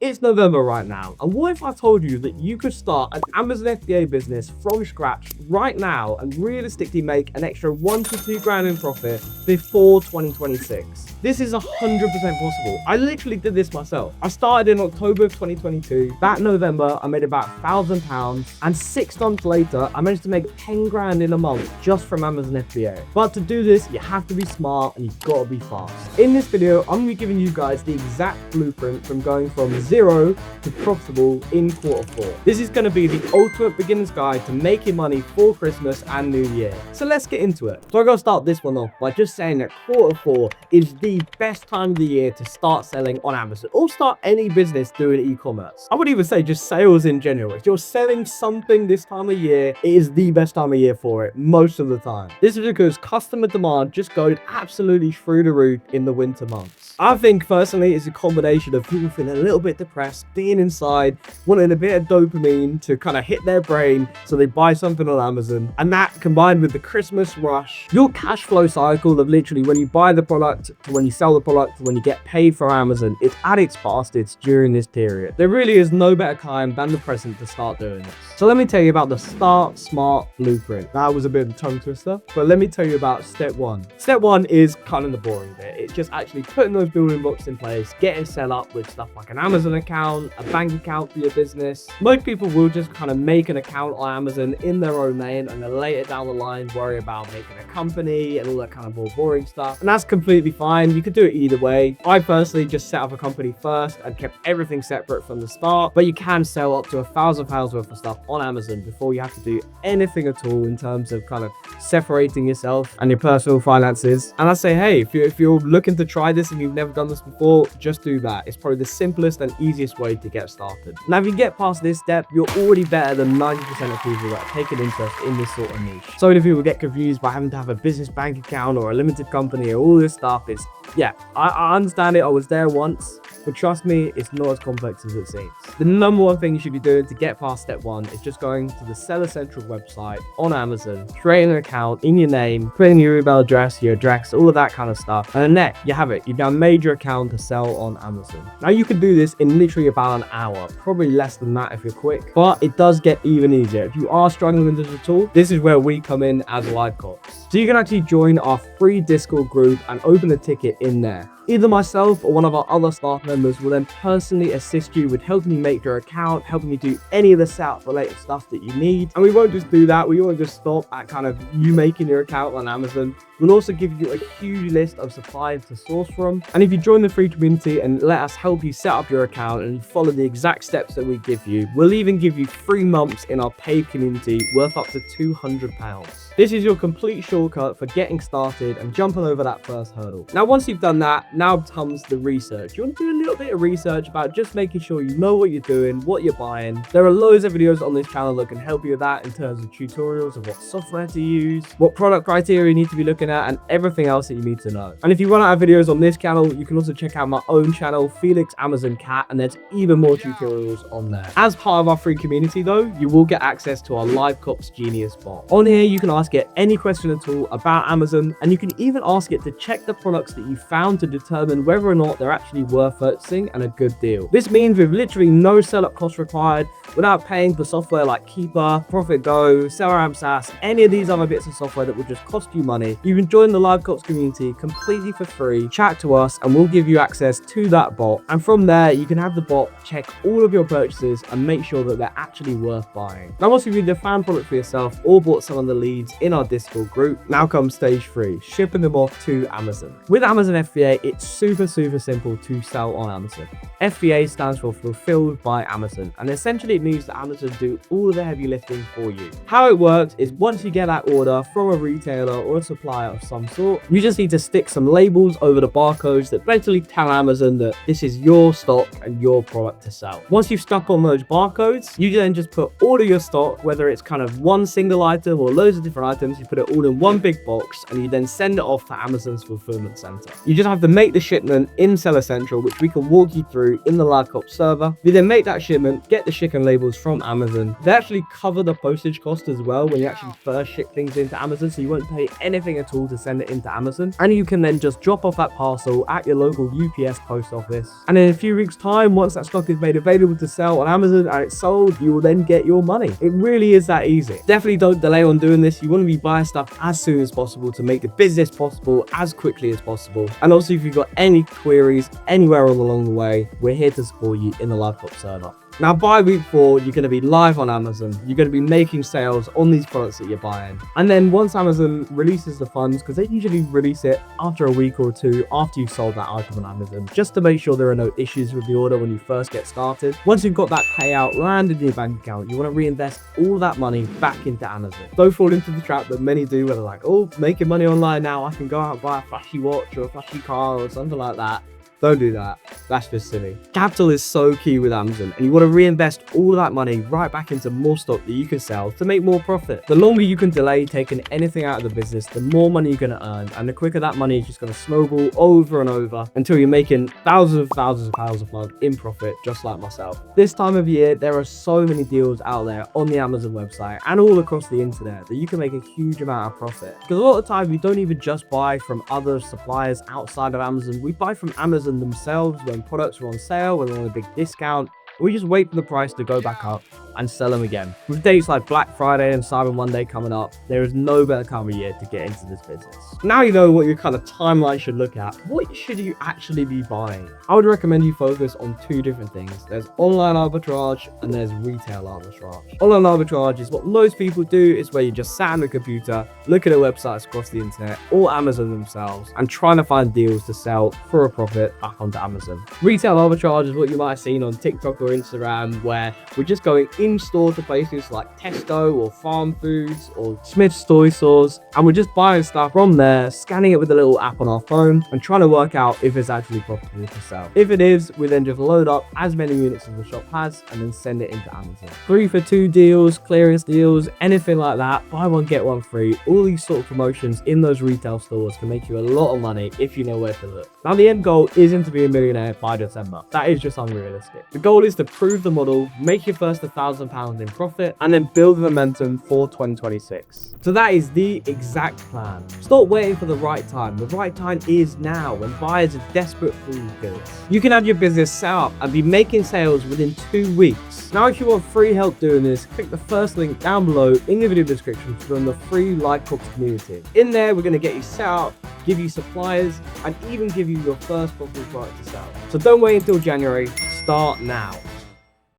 It's November right now, and what if I told you that you could start an Amazon FBA business from scratch right now and realistically make an extra 1 to 2 grand in profit before 2026? This is 100% possible. I literally did this myself. I started in October of 2022. That November, I made about £1,000, and 6 months later, I managed to make 10 grand in a month just from Amazon FBA. But to do this, you have to be smart and you've got to be fast. In this video, I'm going to be giving you guys the exact blueprint from going from zero to profitable in Q4. This is going to be the ultimate beginner's guide to making money for Christmas and New Year. So let's get into it. So I'm going to start this one off by just saying that Q4 is the best time of the year to start selling on Amazon or start any business doing e-commerce. I would even say just sales in general. If you're selling something this time of year, it is the best time of year for it most of the time. This is because customer demand just goes absolutely through the roof in the winter months. I think personally it's a combination of people feeling a little bit depressed, being inside, wanting a bit of dopamine to kind of hit their brain so they buy something on Amazon, and that combined with the Christmas rush, your cash flow cycle of literally when you buy the product to when you sell the product to when you get paid for Amazon, it's at its fastest during this period. There really is no better time than the present to start doing this. So let me tell you about the Start Smart Blueprint. That was a bit of a tongue twister, but let me tell you about step one. Step one is kind of the boring bit. It's just actually putting those building blocks in place, getting set up with stuff like an Amazon account, a bank account for your business. Most people will just kind of make an account on Amazon in their own name and then later down the line worry about making a company and all that kind of more boring stuff. And that's completely fine. You could do it either way. I personally just set up a company first and kept everything separate from the start, but you can sell up to £1,000 worth of stuff on Amazon before you have to do anything at all in terms of kind of separating yourself and your personal finances. And I say, hey, if you're looking to try this and you've never done this before, just do that. It's probably the simplest and easiest way to get started. Now, if you get past this step, you're already better than 90% of people that take an interest in this sort of niche. So many people get confused by having to have a business bank account or a limited company or all this stuff. It's, yeah, I understand it. I was there once, but trust me, it's not as complex as it seems. The number one thing you should be doing to get past step one is just going to the Seller Central website on Amazon, creating an account in your name, putting your email address, your address, all of that kind of stuff. And then there, you have it. You've now made your account to sell on Amazon. Now you can do this in literally about an hour, probably less than that if you're quick, but it does get even easier. If you are struggling with this at all, this is where we come in as LiveCops. So you can actually join our free Discord group and open a ticket in there. Either myself or one of our other staff members will then personally assist you with helping you make your account, helping you do any of the setup related stuff that you need. And we won't just do that. We won't just stop at kind of you making your account on Amazon. We'll also give you a huge list of suppliers to source from. And if you join the free community and let us help you set up your account and follow the exact steps that we give you, we'll even give you 3 months in our paid community worth up to £200. This is your complete shortcut for getting started and jumping over that first hurdle. Now, once you've done that, now comes the research. You want to do a little bit of research about just making sure you know what you're doing, what you're buying. There are loads of videos on this channel that can help you with that in terms of tutorials of what software to use, what product criteria you need to be looking at, and everything else that you need to know. And if you run out of videos on this channel, you can also check out my own channel, Felix Amazon Cat, and there's even more tutorials on there. As part of our free community though, you will get access to our LiveCops Genius bot. On here, you can ask it any question at all about Amazon, and you can even ask it to check the products that you found to determine whether or not they're actually worth purchasing and a good deal. This means with literally no setup costs required, without paying for software like Keeper, Profit Go, Selleram SaaS, any of these other bits of software that will just cost you money. You can join the LiveCops community completely for free, chat to us, and we'll give you access to that bot. And from there, you can have the bot check all of your purchases and make sure that they're actually worth buying. Now, once you've either found product for yourself or bought some of the leads in our Discord group, now comes stage 3, shipping them off to Amazon. With Amazon FBA, it's super simple to sell on Amazon. FBA stands for Fulfilled by Amazon, and essentially it means that Amazon do all of the heavy lifting for you. How it works is once you get that order from a retailer or a supplier of some sort, you just need to stick some labels over the barcodes that basically tell Amazon that this is your stock and your product to sell. Once you've stuck on those barcodes, you then just put all of your stock, whether it's kind of one single item or loads of different items, you put it all in one big box and you then send it off to Amazon's fulfillment center. You just have to make the shipment in Seller Central, which we can walk you through in the LiveCops server. You then make that shipment, get the shipping labels from Amazon. They actually cover the postage cost as well when you actually first ship things into Amazon, so you won't pay anything at all vehicle to send it into Amazon, and you can then just drop off that parcel at your local UPS post office. And in a few weeks' time, once that stock is made available to sell on Amazon and it's sold, you will then get your money. It really is that easy. Definitely don't delay on doing this. You want to be buying stuff as soon as possible to make the business possible as quickly as possible. And also, if you've got any queries anywhere along the way, we're here to support you in the LiveCops server. Now, by week 4, you're going to be live on Amazon. You're going to be making sales on these products that you're buying. And then once Amazon releases the funds, because they usually release it after a week or two after you've sold that item on Amazon, just to make sure there are no issues with the order when you first get started. Once you've got that payout landed in your bank account, you want to reinvest all that money back into Amazon. Don't fall into the trap that many do, where they're like, oh, making money online now, I can go out and buy a flashy watch or a flashy car or something like that. Don't do that. That's just silly. Capital is so key with Amazon, and you want to reinvest all that money right back into more stock that you can sell to make more profit. The longer you can delay taking anything out of the business, the more money you're going to earn, and the quicker that money is just going to snowball over and over until you're making thousands of pounds a month in profit, just like myself. This time of year, there are so many deals out there on the Amazon website and all across the internet that you can make a huge amount of profit. Because a lot of the time, we don't even just buy from other suppliers outside of Amazon. We buy from Amazon themselves when products are on sale, when they're on a big discount. We just wait for the price to go back up and sell them again. With dates like Black Friday and Cyber Monday coming up, there is no better time of year to get into this business. Now you know what your kind of timeline should look at. What should you actually be buying? I would recommend you focus on 2 different things. There's online arbitrage and there's retail arbitrage. Online arbitrage is what most people do. It's where you just sat on the computer, look at their websites across the internet or Amazon themselves and trying to find deals to sell for a profit back onto Amazon. Retail arbitrage is what you might have seen on TikTok or Instagram, where we're just going in-store to places like Tesco or Farm Foods or Smith's Toy Stores, and we're just buying stuff from there, scanning it with a little app on our phone and trying to work out if it's actually profitable to sell. If it is, we then just load up as many units as the shop has and then send it into Amazon. 3 for 2 deals, clearance deals, anything like that, buy one get one free. All these sort of promotions in those retail stores can make you a lot of money if you know where to look. Now, the end goal isn't to be a millionaire by December. That is just unrealistic. The goal is to prove the model, make your first £1,000 in profit, and then build the momentum for 2026. So that is the exact plan. Stop waiting for the right time. The right time is now, when buyers are desperate for these goods. You can have your business set up and be making sales within 2 weeks. Now, if you want free help doing this, click the first link down below in the video description to join the free LiveCops community. In there, we're going to get you set up, give you suppliers, and even give you your first profitable product to sell. So don't wait until January. Start now.